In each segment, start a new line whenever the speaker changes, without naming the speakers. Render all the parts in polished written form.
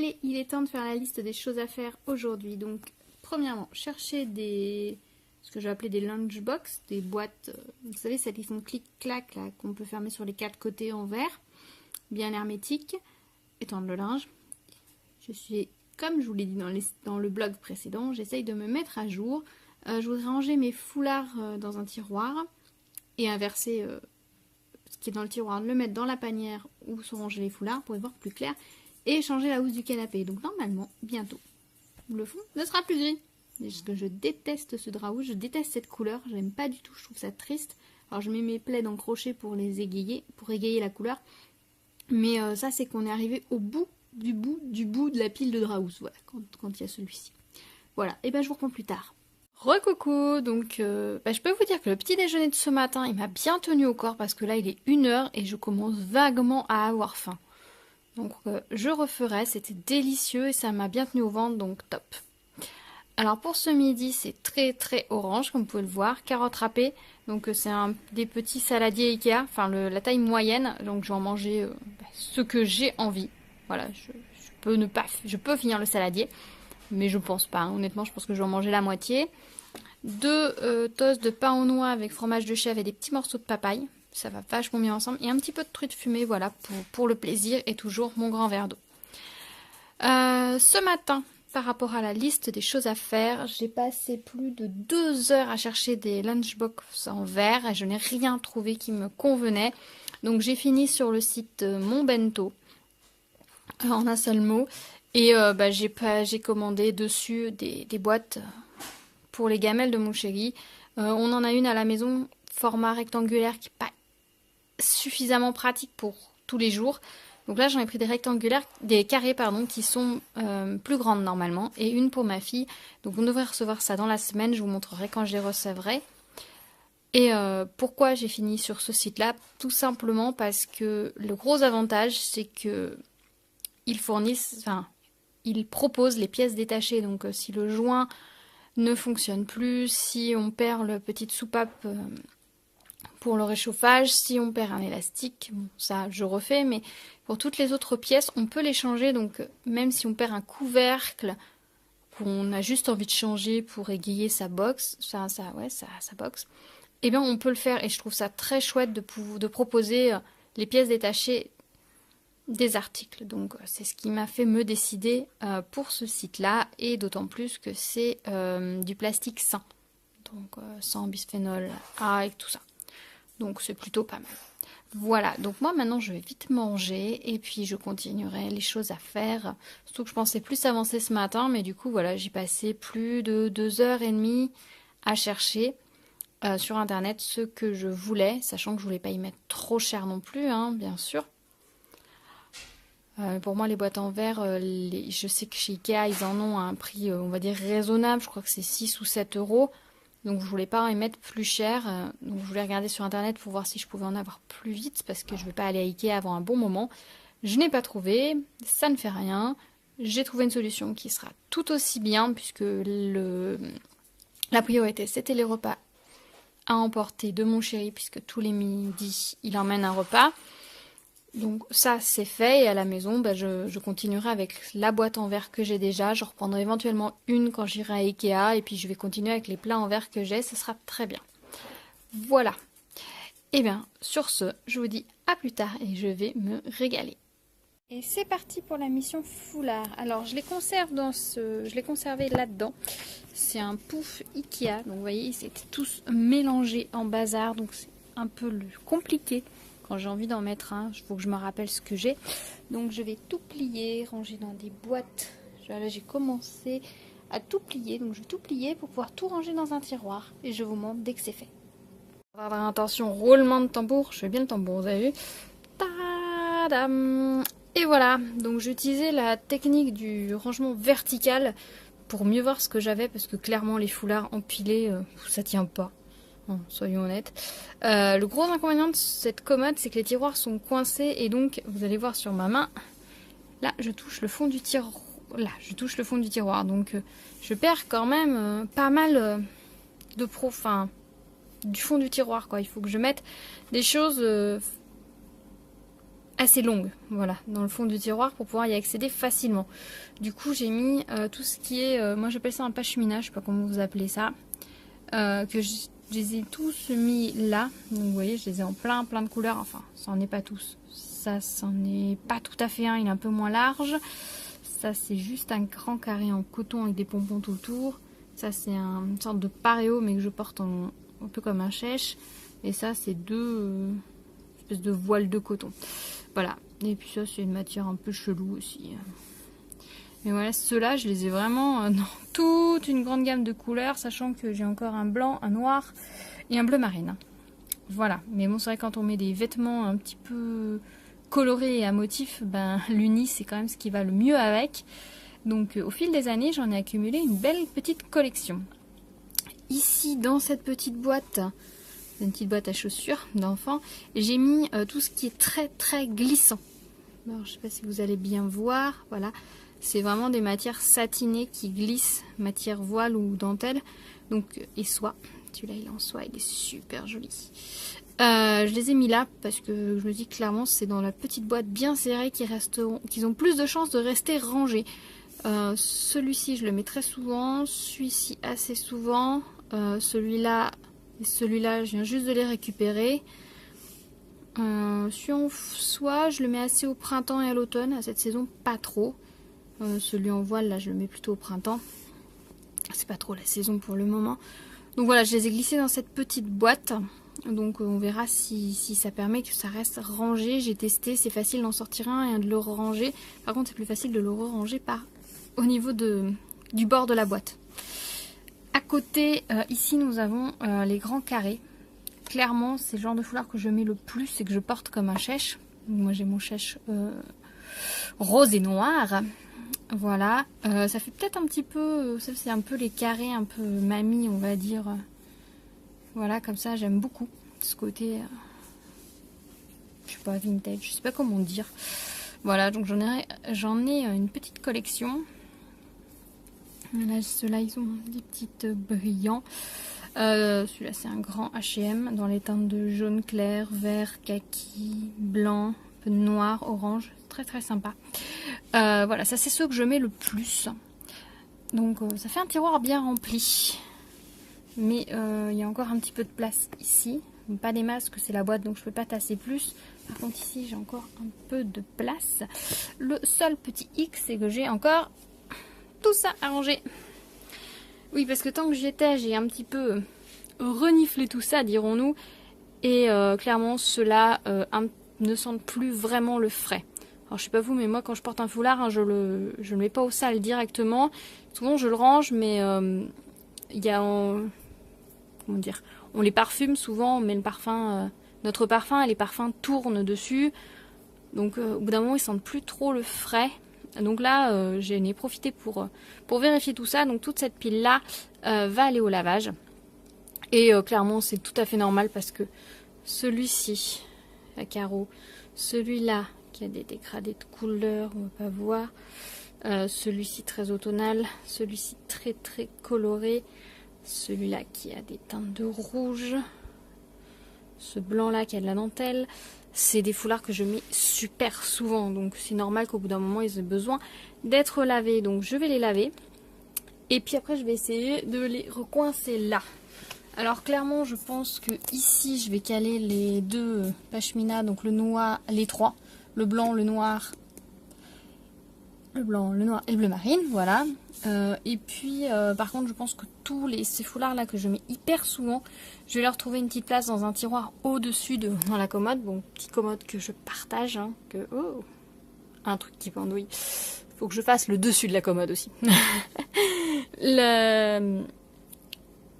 Allez, il est temps de faire la liste des choses à faire aujourd'hui. Donc, premièrement, chercher ce que j'ai appelé des lunchbox, des boîtes, vous savez, celles qui font clic-clac, là, qu'on peut fermer sur les 4 côtés en verre, bien hermétique, étendre le linge. Comme je vous l'ai dit dans le blog précédent, j'essaye de me mettre à jour. Je voudrais ranger mes foulards dans un tiroir et inverser ce qui est dans le tiroir, le mettre dans la panière où sont rangés les foulards pour y voir plus clair et changer la housse du canapé. Donc normalement, bientôt, le fond ne sera plus gris. Parce que je déteste ce drap rouge, je déteste cette couleur, j'aime pas du tout, je trouve ça triste. Alors je mets mes plaids en crochet pour les égayer, pour égayer la couleur. Mais ça c'est qu'on est arrivé au bout de la pile de drap rouge, voilà, quand il y a celui-ci. Voilà, et ben je vous reprends plus tard. Recoucou, donc je peux vous dire que le petit déjeuner de ce matin, il m'a bien tenu au corps parce que là il est 1h et je commence vaguement à avoir faim. Donc je referai, c'était délicieux et ça m'a bien tenu au ventre, donc top. Alors pour ce midi, c'est très très orange, comme vous pouvez le voir, carottes râpées. Donc c'est des petits saladiers Ikea, enfin la taille moyenne. Donc je vais en manger ce que j'ai envie. Voilà, je peux finir le saladier, mais je pense pas. Hein. Honnêtement, je pense que je vais en manger la moitié. 2 toasts de pain aux noix avec fromage de chèvre et des petits morceaux de papaye. Ça va vachement bien ensemble. Et un petit peu de truite fumée, voilà, pour le plaisir et toujours mon grand verre d'eau. Ce matin, par rapport à la liste des choses à faire, j'ai passé plus de 2 heures à chercher des lunchbox en verre et je n'ai rien trouvé qui me convenait. Donc j'ai fini sur le site Mon Bento, en un seul mot. Et j'ai commandé dessus des boîtes pour les gamelles de mon chéri. On en a une à la maison, format rectangulaire qui n'est pas suffisamment pratique pour tous les jours. Donc là, j'en ai pris des carrés qui sont plus grandes normalement, et une pour ma fille. Donc on devrait recevoir ça dans la semaine, je vous montrerai quand je les recevrai. Et pourquoi j'ai fini sur ce site-là? Tout simplement parce que le gros avantage, c'est que ils proposent les pièces détachées. Donc si le joint ne fonctionne plus, si on perd la petite soupape pour le réchauffage, si on perd un élastique, bon, ça je refais, mais pour toutes les autres pièces, on peut les changer. Donc même si on perd un couvercle, qu'on a juste envie de changer pour égayer sa box, sa box, eh bien on peut le faire. Et je trouve ça très chouette de proposer les pièces détachées des articles. Donc c'est ce qui m'a fait me décider pour ce site-là, et d'autant plus que c'est du plastique sain. Donc sans bisphénol A et tout ça. Donc c'est plutôt pas mal. Voilà, donc moi maintenant je vais vite manger et puis je continuerai les choses à faire. Surtout que je pensais plus avancer ce matin, mais du coup voilà, j'ai passé plus de 2h30 à chercher sur internet ce que je voulais, sachant que je voulais pas y mettre trop cher non plus, hein, bien sûr. Pour moi les boîtes en verre, je sais que chez Ikea ils en ont à un prix on va dire raisonnable, je crois que c'est 6 ou 7 euros. Donc je voulais pas en mettre plus cher, donc je voulais regarder sur internet pour voir si je pouvais en avoir plus vite, parce que je vais pas aller à Ikea avant un bon moment. Je n'ai pas trouvé, ça ne fait rien. J'ai trouvé une solution qui sera tout aussi bien, puisque la priorité c'était les repas à emporter de mon chéri, puisque tous les midis il emmène un repas. Donc ça c'est fait, et à la maison je continuerai avec la boîte en verre que j'ai déjà. Je reprendrai éventuellement une quand j'irai à Ikea, et puis je vais continuer avec les plats en verre que j'ai, ce sera très bien. Voilà. Et bien sur ce, je vous dis à plus tard et je vais me régaler. Et c'est parti pour la mission foulard. Alors je les conservé là-dedans. C'est un pouf Ikea, donc vous voyez c'était tous mélangés en bazar, donc c'est un peu compliqué. Quand j'ai envie d'en mettre un, il faut que je me rappelle ce que j'ai. Donc je vais tout plier, ranger dans des boîtes. Là j'ai commencé à tout plier, donc je vais tout plier pour pouvoir tout ranger dans un tiroir. Et je vous montre dès que c'est fait. Attention, roulement de tambour. Je fais bien le tambour, vous avez vu? Tadam! Et voilà, donc j'ai utilisé la technique du rangement vertical pour mieux voir ce que j'avais, parce que clairement les foulards empilés, ça tient pas. Soyons honnêtes. Le gros inconvénient de cette commode, c'est que les tiroirs sont coincés, et donc vous allez voir sur ma main, là je touche le fond du tiroir. Donc je perds quand même pas mal du fond du tiroir, quoi. Il faut que je mette des choses assez longue, voilà, dans le fond du tiroir pour pouvoir y accéder facilement. Du coup, j'ai mis tout ce qui est, moi j'appelle ça un pashmina, je sais pas comment vous appelez ça, que je les ai tous mis là. Donc vous voyez, je les ai en plein de couleurs, enfin, ça en est pas tous. Ça, c'en est pas tout à fait un, il est un peu moins large. Ça, c'est juste un grand carré en coton avec des pompons tout autour. Ça, c'est une sorte de pareo, mais que je porte un peu comme un chèche. Et ça, c'est deux espèces de voiles de coton. Voilà. Et puis ça, c'est une matière un peu chelou aussi. Mais voilà, ceux-là, je les ai vraiment dans toute une grande gamme de couleurs, sachant que j'ai encore un blanc, un noir et un bleu marine. Voilà. Mais bon, c'est vrai, quand on met des vêtements un petit peu colorés et à motifs, ben, l'uni, c'est quand même ce qui va le mieux avec. Donc, au fil des années, j'en ai accumulé une belle petite collection. Ici, dans cette petite boîte, une petite boîte à chaussures d'enfant, j'ai mis tout ce qui est très glissant. Alors, je ne sais pas si vous allez bien voir, voilà. C'est vraiment des matières satinées qui glissent, matière voile ou dentelle. Donc, et soie. Celui-là, il est en soie, il est super joli. Je les ai mis là parce que je me dis clairement c'est dans la petite boîte bien serrée qu'ils ont plus de chances de rester rangés. Celui-ci je le mets très souvent, celui-ci assez souvent, celui-là et celui-là je viens juste de les récupérer. Celui en soie je le mets assez au printemps et à l'automne, à cette saison pas trop. Celui en voile là je le mets plutôt au printemps. C'est pas trop la saison pour le moment. Donc voilà, je les ai glissés dans cette petite boîte. Donc on verra si ça permet que ça reste rangé. J'ai testé, c'est facile d'en sortir un et de le ranger. Par contre c'est plus facile de le ranger au niveau du bord de la boîte. À côté, ici nous avons les grands carrés. Clairement c'est le genre de foulard que je mets le plus et que je porte comme un chèche. Moi j'ai mon chèche rose et noir. Voilà, ça fait peut-être un petit peu, ça c'est un peu les carrés, un peu mamie on va dire. Voilà, comme ça, j'aime beaucoup ce côté, je sais pas, vintage, je sais pas comment dire. Voilà, donc j'en ai une petite collection. Là, ceux-là, ils ont des petites brillants. Celui-là, c'est un grand H&M dans les teintes de jaune clair, vert, kaki, blanc, un peu de noir, orange. Très sympa. Voilà, ça c'est ceux que je mets le plus. Donc, ça fait un tiroir bien rempli. Mais il y a encore un petit peu de place ici. Pas des masques, c'est la boîte, donc je peux pas tasser plus. Par contre ici j'ai encore un peu de place. Le seul petit X, c'est que j'ai encore tout ça à ranger. Oui, parce que tant que j'y étais, j'ai un petit peu reniflé tout ça, dirons-nous. Et clairement, ceux-là ne sentent plus vraiment le frais. Alors je sais pas vous, mais moi quand je porte un foulard, hein, je le mets pas au sale directement. Souvent je le range, mais il y a... comment dire, on les parfume souvent, on met le parfum, notre parfum et les parfums tournent dessus. Donc au bout d'un moment ils sentent plus trop le frais. Donc là j'en ai profité pour vérifier tout ça. Donc toute cette pile là va aller au lavage. Et clairement c'est tout à fait normal parce que celui-ci à carreaux, celui-là qui a des dégradés de couleur, on va pas voir, celui-ci très automnal, celui-ci très coloré, celui-là qui a des teintes de rouge, ce blanc-là qui a de la dentelle. C'est des foulards que je mets super souvent, donc c'est normal qu'au bout d'un moment ils aient besoin d'être lavés. Donc je vais les laver et puis après je vais essayer de les recoincer là. Alors clairement je pense que ici je vais caler les deux pashmina, donc le noir, les trois, le blanc, le noir, le noir et le bleu marine, voilà. Et puis par contre je pense que ces foulards là que je mets hyper souvent, je vais leur trouver une petite place dans un tiroir au-dessus dans la commode. Bon, petite commode que je partage, hein, un truc qui pendouille. Faut que je fasse le dessus de la commode aussi.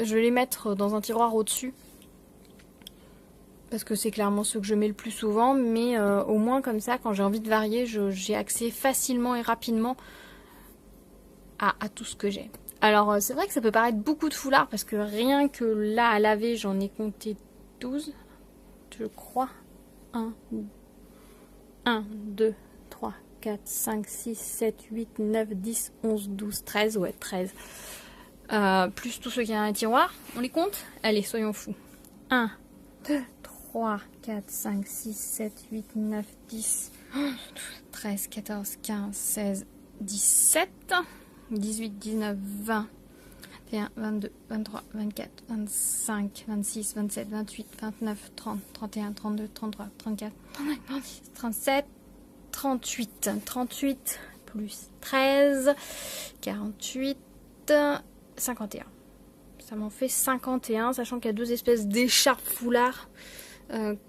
Je vais les mettre dans un tiroir au-dessus. Parce que c'est clairement ceux que je mets le plus souvent. Mais au moins comme ça, quand j'ai envie de varier, j'ai accès facilement et rapidement à tout ce que j'ai. Alors c'est vrai que ça peut paraître beaucoup de foulards. Parce que rien que là à laver, j'en ai compté 12. Je crois. 1, 2, 3, 4, 5, 6, 7, 8, 9, 10, 11, 12, 13. Ouais, 13. Plus tous ceux qui y a dans les tiroirs. On les compte? Allez, soyons fous. 1, 2, 3, 4, 5, 6, 7, 8, 9, 10, 13, 14, 15, 16, 17, 18, 19, 20, 21, 22, 23, 24, 25, 26, 27, 28, 29, 30, 31, 32, 33, 34, 35, 36, 37, 38, 38 plus 13, 48, 51. Ça m'en fait 51, sachant qu'il y a deux espèces d'écharpes foulards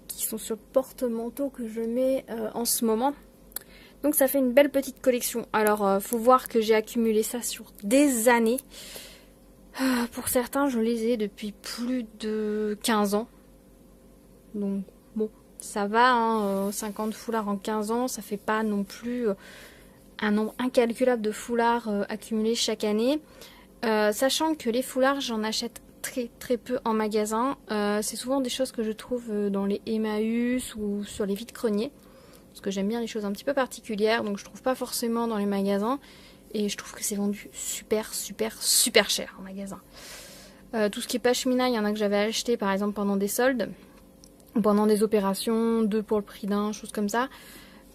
qui sont sur le porte-manteau que je mets en ce moment. Donc ça fait une belle petite collection. Alors, faut voir que j'ai accumulé ça sur des années. Pour certains, je les ai depuis plus de 15 ans. Donc, bon, ça va, hein, 50 foulards en 15 ans, ça fait pas non plus un nombre incalculable de foulards accumulés chaque année. Sachant que les foulards, j'en achète très peu en magasin. C'est souvent des choses que je trouve dans les Emmaüs ou sur les vides-greniers. Parce que j'aime bien les choses un petit peu particulières, donc je trouve pas forcément dans les magasins. Et je trouve que c'est vendu super cher en magasin. Tout ce qui est pashmina, il y en a que j'avais acheté par exemple pendant des soldes, ou pendant des opérations, 2 pour le prix d'un, choses comme ça.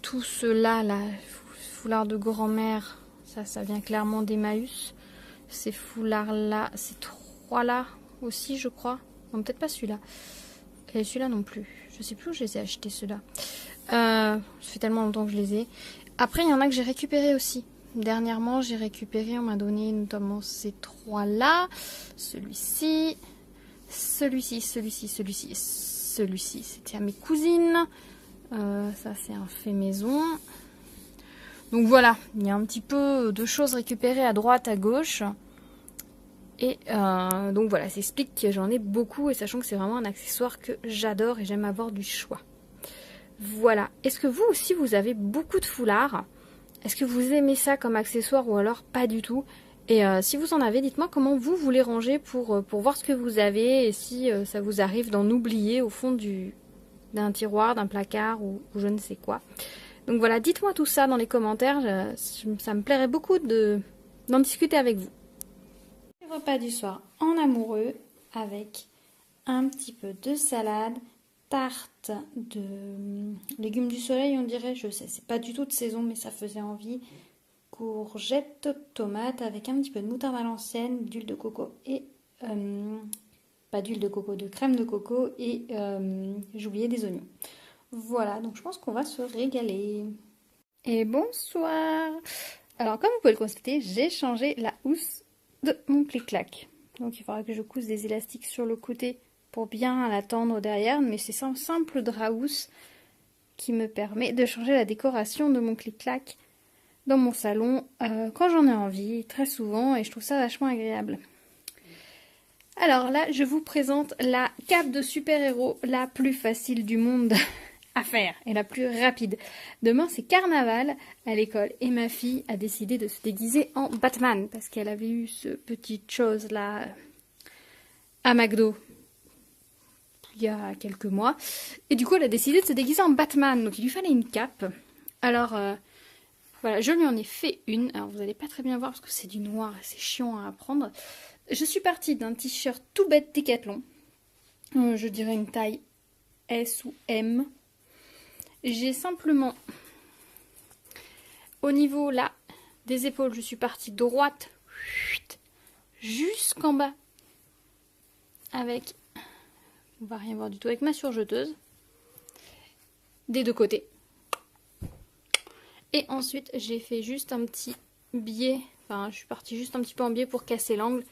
Tout cela, là, foulard de grand-mère, ça vient clairement d'Emmaüs. Ces foulards-là, ces 3-là aussi, je crois. Non, peut-être pas celui-là. Et celui-là non plus. Je sais plus où je les ai achetés, ceux-là. Ça fait tellement longtemps que je les ai. Après, il y en a que j'ai récupéré aussi. Dernièrement, j'ai récupéré, on m'a donné notamment ces 3-là. Celui-ci. Celui-ci. C'était à mes cousines. Ça, c'est un fait maison. Donc voilà, il y a un petit peu de choses récupérées à droite, à gauche. Et donc voilà, ça explique que j'en ai beaucoup et sachant que c'est vraiment un accessoire que j'adore et j'aime avoir du choix. Voilà. Est-ce que vous aussi vous avez beaucoup de foulards? Est-ce que vous aimez ça comme accessoire ou alors pas du tout? Et si vous en avez, dites-moi comment vous les rangez pour voir ce que vous avez et si ça vous arrive d'en oublier au fond d'un tiroir, d'un placard ou je ne sais quoi. Donc voilà, dites-moi tout ça dans les commentaires, ça me plairait beaucoup d'en discuter avec vous. Repas du soir en amoureux avec un petit peu de salade, tarte de légumes du soleil on dirait, je sais, c'est pas du tout de saison mais ça faisait envie, courgettes, tomates avec un petit peu de moutarde à l'ancienne, d'huile de coco et pas d'huile de coco, de crème de coco et j'oubliais des oignons. Voilà, donc je pense qu'on va se régaler. Et bonsoir. Alors comme vous pouvez le constater, j'ai changé la housse de mon clic-clac. Donc il faudra que je couse des élastiques sur le côté pour bien la tendre derrière, mais c'est un simple drap housse qui me permet de changer la décoration de mon clic-clac dans mon salon quand j'en ai envie, très souvent, et je trouve ça vachement agréable. Alors là, je vous présente la cape de super-héros la plus facile du monde à faire et la plus rapide. Demain, c'est carnaval à l'école et ma fille a décidé de se déguiser en Batman parce qu'elle avait eu ce petite chose là à McDo il y a quelques mois et du coup elle a décidé de se déguiser en Batman, donc il lui fallait une cape. Alors voilà, je lui en ai fait une. Alors vous n'allez pas très bien voir parce que c'est du noir et c'est chiant à apprendre. Je suis partie d'un t-shirt tout bête Decathlon, je dirais une taille S ou M. J'ai simplement, au niveau là des épaules, je suis partie droite jusqu'en bas avec, on va rien voir du tout, avec ma surjeteuse des deux côtés. Et ensuite j'ai fait juste un petit biais, enfin je suis partie juste un petit peu en biais pour casser l'angle.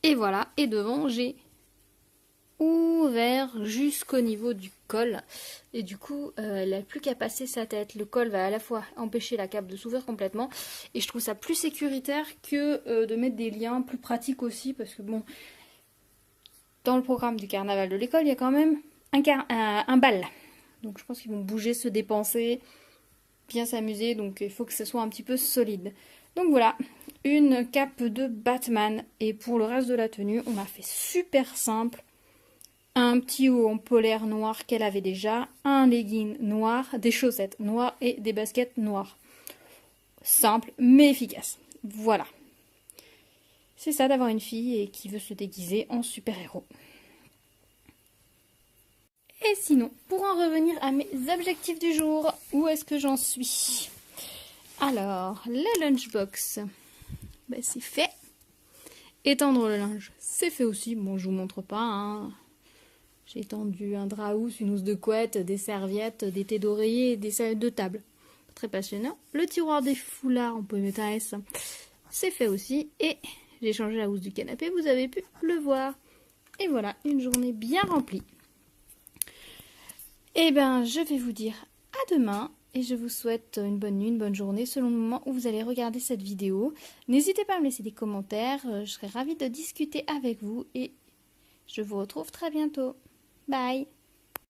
Et voilà, et devant j'ai ouvert jusqu'au niveau du col et du coup elle n'a plus qu'à passer sa tête. Le col va à la fois empêcher la cape de s'ouvrir complètement et je trouve ça plus sécuritaire que de mettre des liens, plus pratiques aussi parce que bon, dans le programme du carnaval de l'école il y a quand même un bal, donc je pense qu'ils vont bouger, se dépenser, bien s'amuser, donc il faut que ce soit un petit peu solide. Donc voilà, une cape de Batman et pour le reste de la tenue on a fait super simple. Un petit haut en polaire noir qu'elle avait déjà, un legging noir, des chaussettes noires et des baskets noires. Simple mais efficace. Voilà. C'est ça d'avoir une fille et qui veut se déguiser en super-héros. Et sinon, pour en revenir à mes objectifs du jour, où est-ce que j'en suis? Alors, la lunchbox, ben, c'est fait. Étendre le linge, c'est fait aussi. Bon, je vous montre pas, hein. J'ai étendu un drap housse, une housse de couette, des serviettes, des thés d'oreiller et des serviettes de table. Très passionnant. Le tiroir des foulards, on peut mettre un S, c'est fait aussi. Et j'ai changé la housse du canapé, vous avez pu le voir. Et voilà, une journée bien remplie. Et ben, je vais vous dire à demain. Et je vous souhaite une bonne nuit, une bonne journée, selon le moment où vous allez regarder cette vidéo. N'hésitez pas à me laisser des commentaires, je serai ravie de discuter avec vous. Et je vous retrouve très bientôt. Bye!